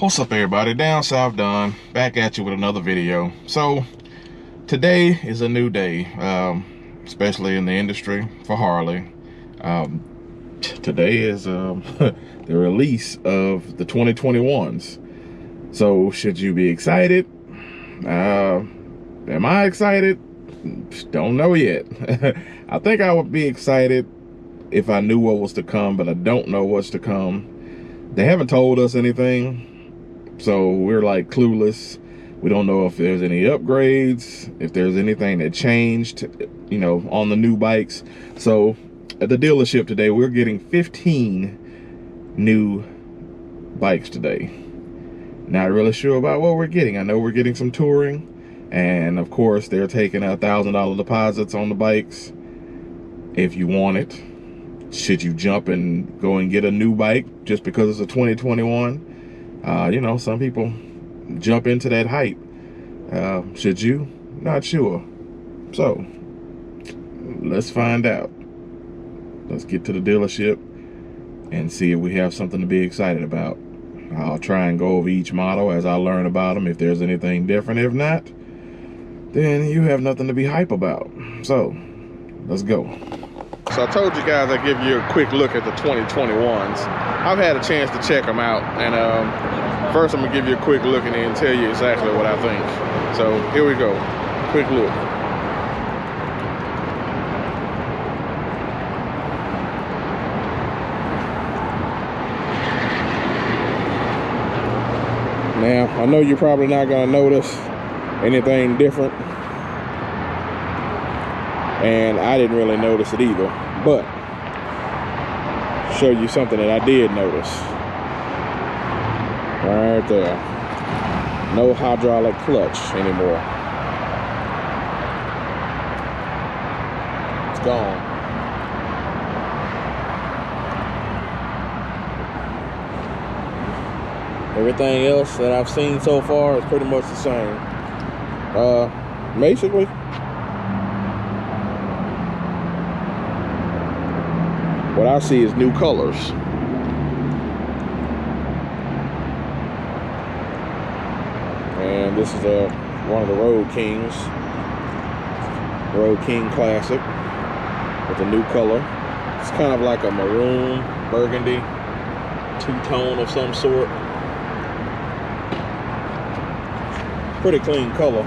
What's up, everybody? Down south Don, back at you with another video. So today is a new day, especially in the industry for Harley. Today is the release of the 2021s. So should you be excited? Am I excited? Don't know yet. I think I would be excited if I knew what was to come, but I don't know what's to come. They haven't told us anything, so we're like clueless. We don't know if there's any upgrades, if there's anything that changed, you know, on the new bikes. So at the dealership today, we're getting 15 new bikes today. Not really sure about what we're getting. I know we're getting some touring, and of course they're taking $1,000 deposits on the bikes if you want it. Should you jump and go and get a new bike just because it's a 2021? You know, some people jump into that hype. Should you? Not sure. So let's find out. Let's get to the dealership and see if we have something to be excited about. I'll try and go over each model as I learn about them, if there's anything different. If not, then you have nothing to be hype about. So let's go. So I told you guys I'd give you a quick look at the 2021s. I've had a chance to check them out, and first I'm gonna give you a quick look and then tell you exactly what I think. So here we go, quick look. Now, I know you're probably not gonna notice anything different, and I didn't really notice it either, but show you something that I did notice. Right there. No hydraulic clutch anymore. It's gone. Everything else that I've seen so far is pretty much the same. Basically, what I see is new colors. And this is one of the Road Kings. Road King Classic with a new color. It's kind of like a maroon, burgundy, two-tone of some sort. Pretty clean color.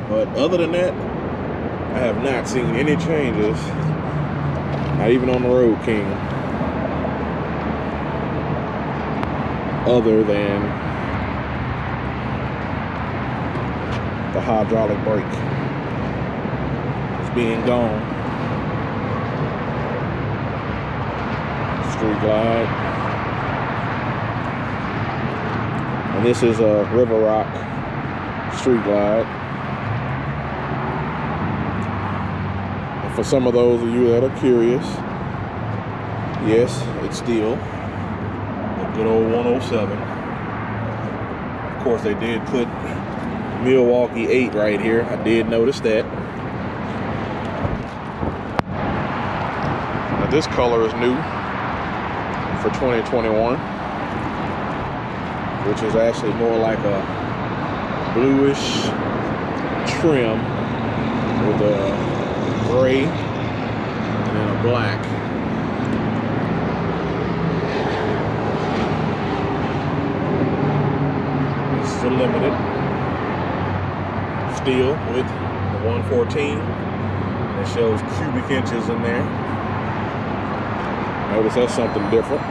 But other than that, I have not seen any changes, not even on the Road King, other than the hydraulic brake. It's being gone. Street Glide. And this is a River Rock Street Glide. For some of those of you that are curious, yes, it's still a good old 107. Of course, they did put Milwaukee 8 right here. I did notice that. Now this color is new for 2021, which is actually more like a bluish trim with a gray and then a black. This is a limited steel with the 114. It shows cubic inches in there. Notice that's something different.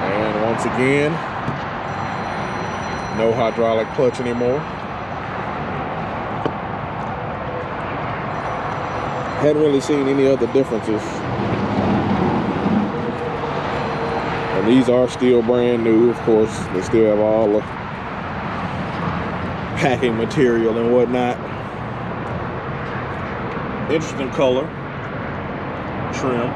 And once again, no hydraulic clutch anymore. Hadn't really seen any other differences. And these are still brand new, of course. They still have all the packing material and whatnot. Interesting color. Trim.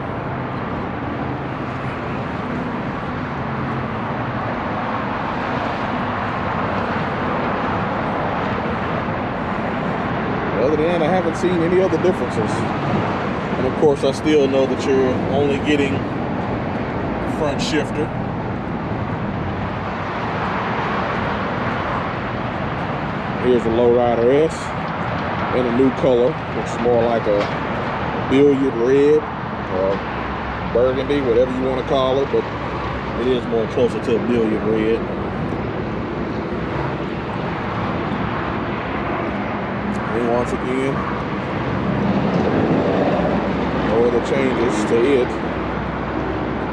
Other than that, I haven't seen any other differences. And of course, I still know that you're only getting front shifter. Here's a lowrider S in a new color. It's more like a billiard red or burgundy, whatever you want to call it, but it is more closer to a billiard red. And once again, no other changes to it.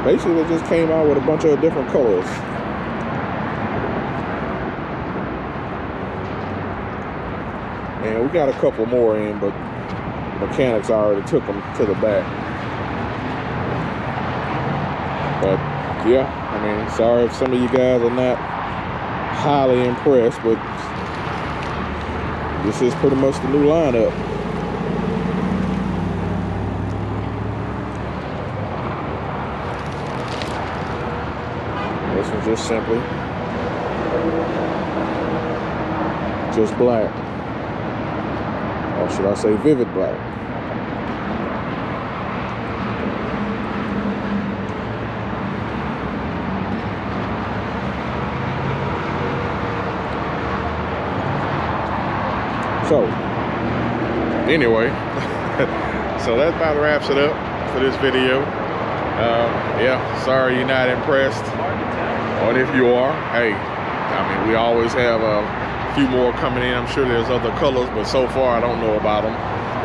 Basically, it just came out with a bunch of different colors. And we got a couple more in, but mechanics already took them to the back. But yeah, I mean, sorry if some of you guys are not highly impressed, but this is pretty much the new lineup. This one's just simply just black. Or should I say vivid black? So, anyway, so that about wraps it up for this video. Yeah, sorry you're not impressed. Or if you are, hey, I mean, we always have a few more coming in. I'm sure there's other colors, but so far I don't know about them.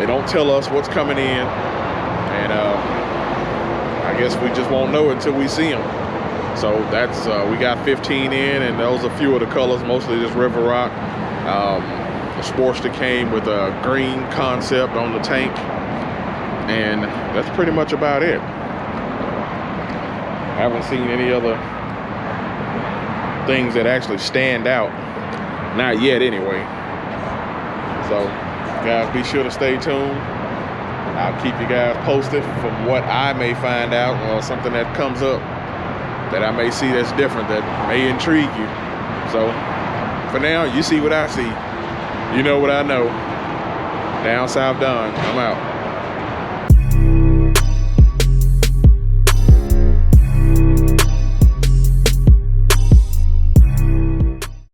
They don't tell us what's coming in, and I guess we just won't know until we see them. So that's we got 15 in, and those are a few of the colors, mostly just River Rock. The Sportster came with a green concept on the tank, and that's pretty much about it. I haven't seen any other things that actually stand out. Not yet, anyway. So, guys, be sure to stay tuned. I'll keep you guys posted from what I may find out, or something that comes up that I may see that's different, that may intrigue you. So, for now, you see what I see. You know what I know. Down South Don. I'm out.